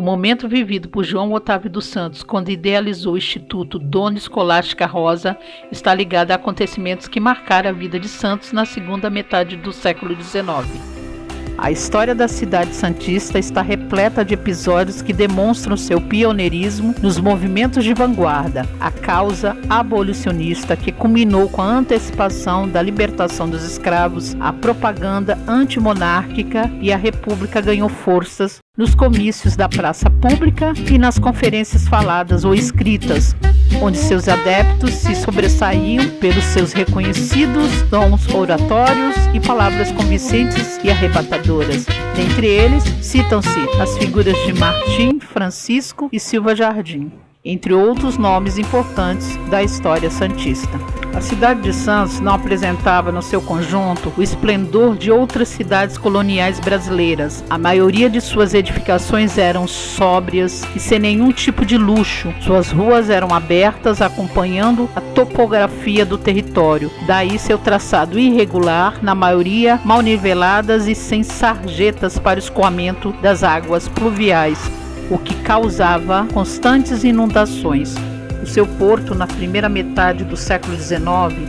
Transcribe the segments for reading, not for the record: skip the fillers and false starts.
momento vivido por João Otávio dos Santos, quando idealizou o Instituto Dona Escolástica Rosa, está ligado a acontecimentos que marcaram a vida de Santos na segunda metade do século XIX. A história da cidade santista está repleta de episódios que demonstram seu pioneirismo nos movimentos de vanguarda, a causa abolicionista que culminou com a antecipação da libertação dos escravos, a propaganda antimonárquica e a república ganhou forças nos comícios da praça pública e nas conferências faladas ou escritas, onde seus adeptos se sobressaíam pelos seus reconhecidos dons oratórios e palavras convincentes e arrebatadoras. Dentre eles, citam-se as figuras de Martim, Francisco e Silva Jardim, entre outros nomes importantes da história santista. A cidade de Santos não apresentava no seu conjunto o esplendor de outras cidades coloniais brasileiras. A maioria de suas edificações eram sóbrias e sem nenhum tipo de luxo. Suas ruas eram abertas, acompanhando a topografia do território. Daí seu traçado irregular, na maioria mal niveladas e sem sarjetas para o escoamento das águas pluviais, o que causava constantes inundações. O seu porto, na primeira metade do século XIX,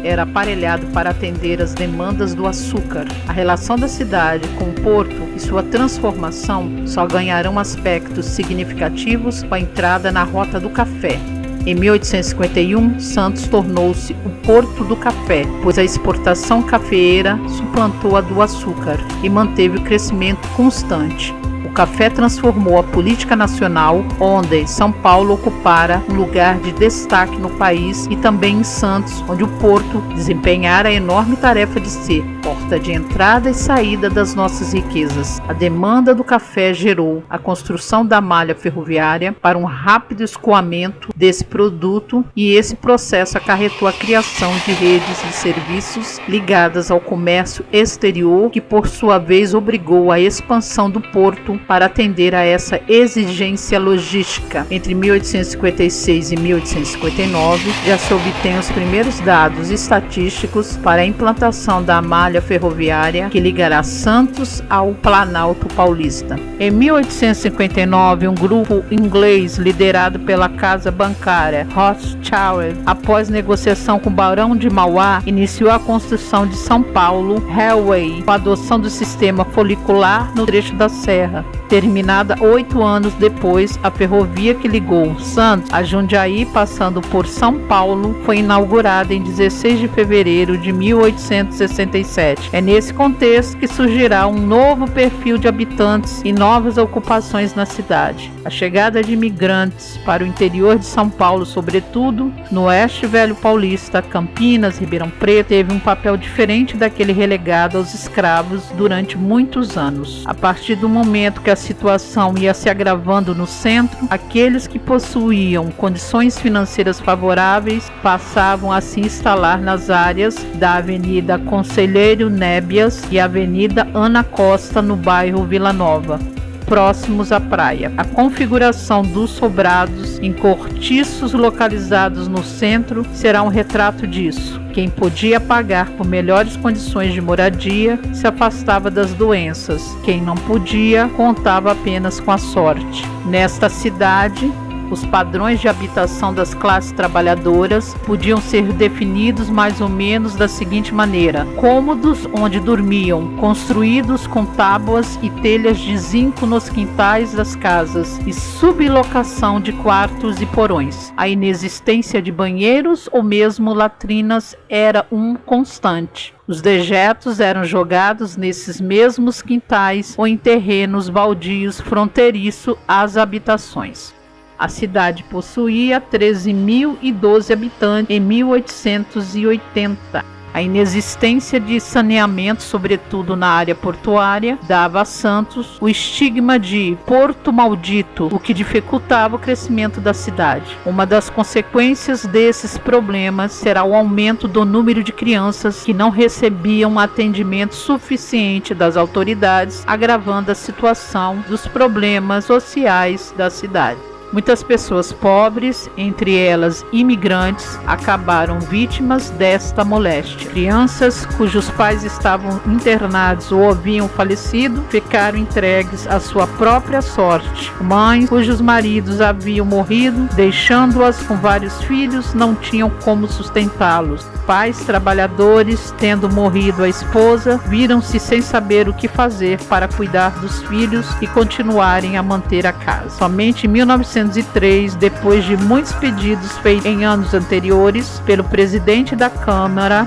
era aparelhado para atender às demandas do açúcar. A relação da cidade com o porto e sua transformação só ganharão aspectos significativos com a entrada na Rota do Café. Em 1851, Santos tornou-se o Porto do Café, pois a exportação cafeeira suplantou a do açúcar e manteve o crescimento constante. O café transformou a política nacional, onde São Paulo ocupara um lugar de destaque no país, e também em Santos, onde o porto desempenhara a enorme tarefa de ser porta de entrada e saída das nossas riquezas. A demanda do café gerou a construção da malha ferroviária para um rápido escoamento desse produto, e esse processo acarretou a criação de redes de serviços ligadas ao comércio exterior, que por sua vez obrigou a expansão do porto para atender a essa exigência logística. Entre 1856 e 1859, já se obtém os primeiros dados estatísticos para a implantação da malha ferroviária que ligará Santos ao Planalto Paulista. Em 1859, um grupo inglês liderado pela casa bancária Rothschild, após negociação com o Barão de Mauá, iniciou a construção de São Paulo Railway, com a adoção do sistema folicular no trecho da serra. Terminada 8 anos depois, a ferrovia que ligou Santos a Jundiaí, passando por São Paulo, foi inaugurada em 16 de fevereiro de 1867. É nesse contexto que surgirá um novo perfil de habitantes e novas ocupações na cidade. A chegada de imigrantes para o interior de São Paulo, sobretudo no Oeste Velho Paulista, Campinas, Ribeirão Preto, teve um papel diferente daquele relegado aos escravos durante muitos anos. A partir do momento que a situação ia se agravando no centro, aqueles que possuíam condições financeiras favoráveis passavam a se instalar nas áreas da Avenida Conselheiro Nébias e Avenida Ana Costa, no bairro Vila Nova, próximos à praia. A configuração dos sobrados em cortiços localizados no centro será um retrato disso. Quem podia pagar por melhores condições de moradia se afastava das doenças. Quem não podia contava apenas com a sorte. Nesta cidade, os padrões de habitação das classes trabalhadoras podiam ser definidos mais ou menos da seguinte maneira: cômodos onde dormiam, construídos com tábuas e telhas de zinco nos quintais das casas, e sublocação de quartos e porões. A inexistência de banheiros ou mesmo latrinas era um constante. Os dejetos eram jogados nesses mesmos quintais ou em terrenos baldios fronteiriço às habitações. A cidade possuía 13.012 habitantes em 1880. A inexistência de saneamento, sobretudo na área portuária, dava a Santos o estigma de Porto Maldito, o que dificultava o crescimento da cidade. Uma das consequências desses problemas será o aumento do número de crianças que não recebiam atendimento suficiente das autoridades, agravando a situação dos problemas sociais da cidade. Muitas pessoas pobres, entre elas imigrantes, acabaram vítimas desta moléstia. Crianças cujos pais estavam internados ou haviam falecido ficaram entregues à sua própria sorte. Mães cujos maridos haviam morrido, deixando-as com vários filhos, não tinham como sustentá-los. Pais trabalhadores, tendo morrido a esposa, viram-se sem saber o que fazer para cuidar dos filhos e continuarem a manter a casa. Somente em 1903, depois de muitos pedidos feitos em anos anteriores pelo presidente da Câmara,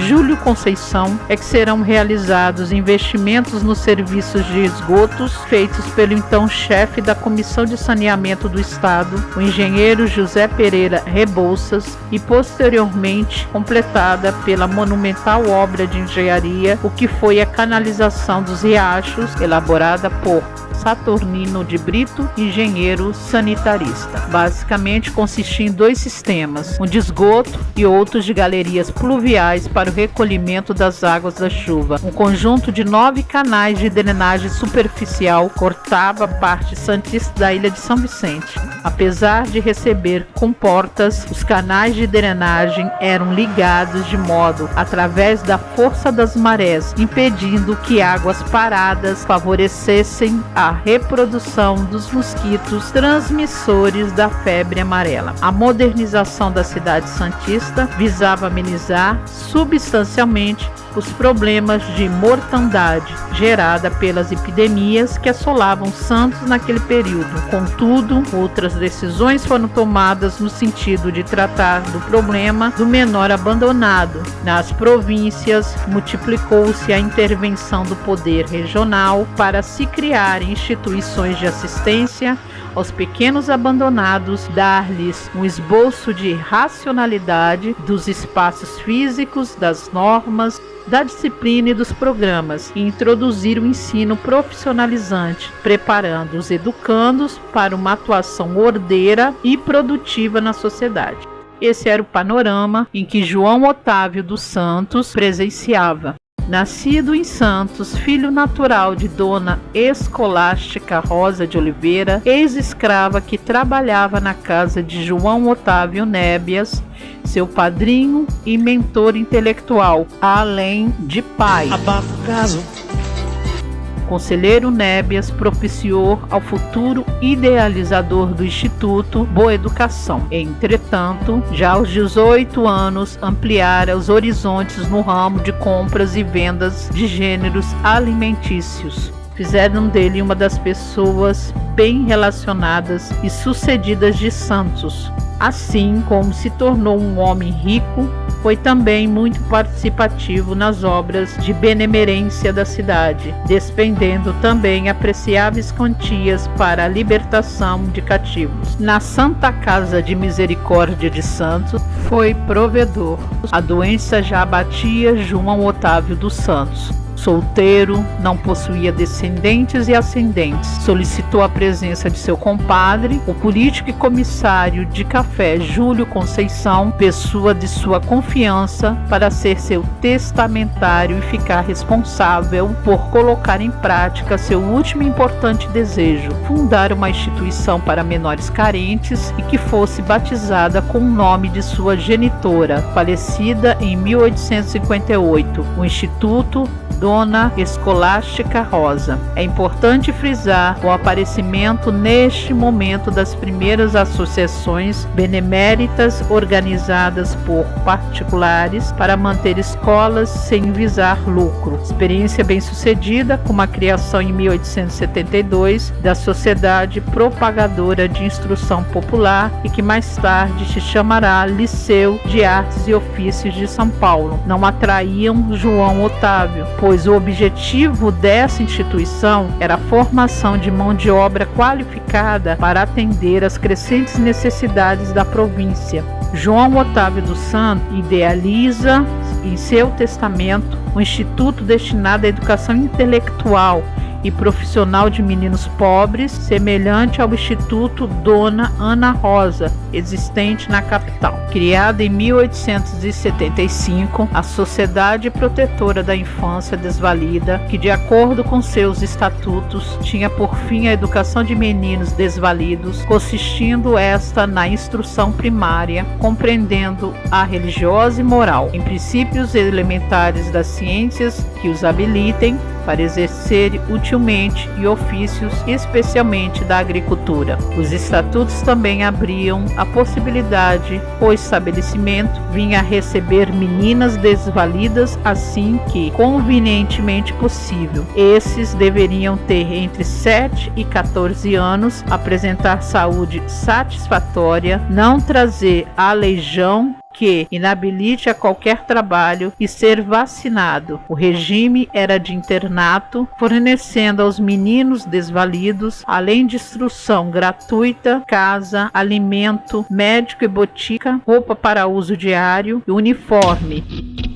Júlio Conceição, é que serão realizados investimentos nos serviços de esgotos feitos pelo então chefe da Comissão de Saneamento do Estado, o engenheiro José Pereira Rebouças, e posteriormente completada pela monumental obra de engenharia, o que foi a canalização dos riachos, elaborada por Saturnino de Brito, engenheiro sanitarista. Basicamente consistia em dois sistemas, um de esgoto e outros de galerias pluviais para o recolhimento das águas da chuva. Um conjunto de 9 canais de drenagem superficial cortava a parte santista da ilha de São Vicente. Apesar de receber comportas, os canais de drenagem eram ligados de modo através da força das marés, impedindo que águas paradas favorecessem a reprodução dos mosquitos transmissores da febre amarela. A modernização da cidade santista visava amenizar substancialmente os problemas de mortandade gerada pelas epidemias que assolavam Santos naquele período. Contudo, outras decisões foram tomadas no sentido de tratar do problema do menor abandonado. Nas províncias, multiplicou-se a intervenção do poder regional para se criarem instituições de assistência aos pequenos abandonados, dar-lhes um esboço de racionalidade dos espaços físicos, das normas, da disciplina e dos programas, e introduzir o ensino profissionalizante, preparando os educandos para uma atuação ordeira e produtiva na sociedade. Esse era o panorama em que João Otávio dos Santos presenciava. Nascido em Santos, filho natural de Dona Escolástica Rosa de Oliveira, ex-escrava que trabalhava na casa de João Otávio Nébias, seu padrinho e mentor intelectual, além de pai. Abafa o caso. Conselheiro Nébias propiciou ao futuro idealizador do Instituto Boa Educação. Entretanto, já aos 18 anos, ampliara os horizontes no ramo de compras e vendas de gêneros alimentícios. Fizeram dele uma das pessoas bem relacionadas e sucedidas de Santos. Assim como se tornou um homem rico, foi também muito participativo nas obras de benemerência da cidade, despendendo também apreciáveis quantias para a libertação de cativos. Na Santa Casa de Misericórdia de Santos, foi provedor. A doença já abatia João Otávio dos Santos. Solteiro, não possuía descendentes e ascendentes. Solicitou a presença de seu compadre, o político e comissário de café Júlio Conceição, pessoa de sua confiança, para ser seu testamentário e ficar responsável por colocar em prática seu último e importante desejo: fundar uma instituição para menores carentes e que fosse batizada com o nome de sua genitora, falecida em 1858, o Instituto Dona Escolástica Rosa. É importante frisar o aparecimento neste momento das primeiras associações beneméritas organizadas por particulares para manter escolas sem visar lucro. Experiência bem-sucedida com a criação em 1872 da Sociedade Propagadora de Instrução Popular e que mais tarde se chamará Liceu de Artes e Ofícios de São Paulo. Não atraíam João Otávio, pois o objetivo dessa instituição era a formação de mão de obra qualificada para atender às crescentes necessidades da província. João Otávio dos Santos idealiza em seu testamento um instituto destinado à educação intelectual e profissional de meninos pobres, semelhante ao Instituto Dona Ana Rosa, existente na capital. Criada em 1875, a Sociedade Protetora da Infância Desvalida, que de acordo com seus estatutos tinha por fim a educação de meninos desvalidos, consistindo esta na instrução primária, compreendendo a religiosa e moral, em princípios elementares das ciências que os habilitem para exercer utilmente e ofícios, especialmente da agricultura. Os estatutos também abriam a possibilidade o estabelecimento vinha a receber meninas desvalidas assim que convenientemente possível. Esses deveriam ter entre 7 e 14 anos, apresentar saúde satisfatória, não trazer aleijão que inabilite a qualquer trabalho e ser vacinado. O regime era de internato, fornecendo aos meninos desvalidos, além de instrução gratuita, casa, alimento, médico e botica, roupa para uso diário e uniforme.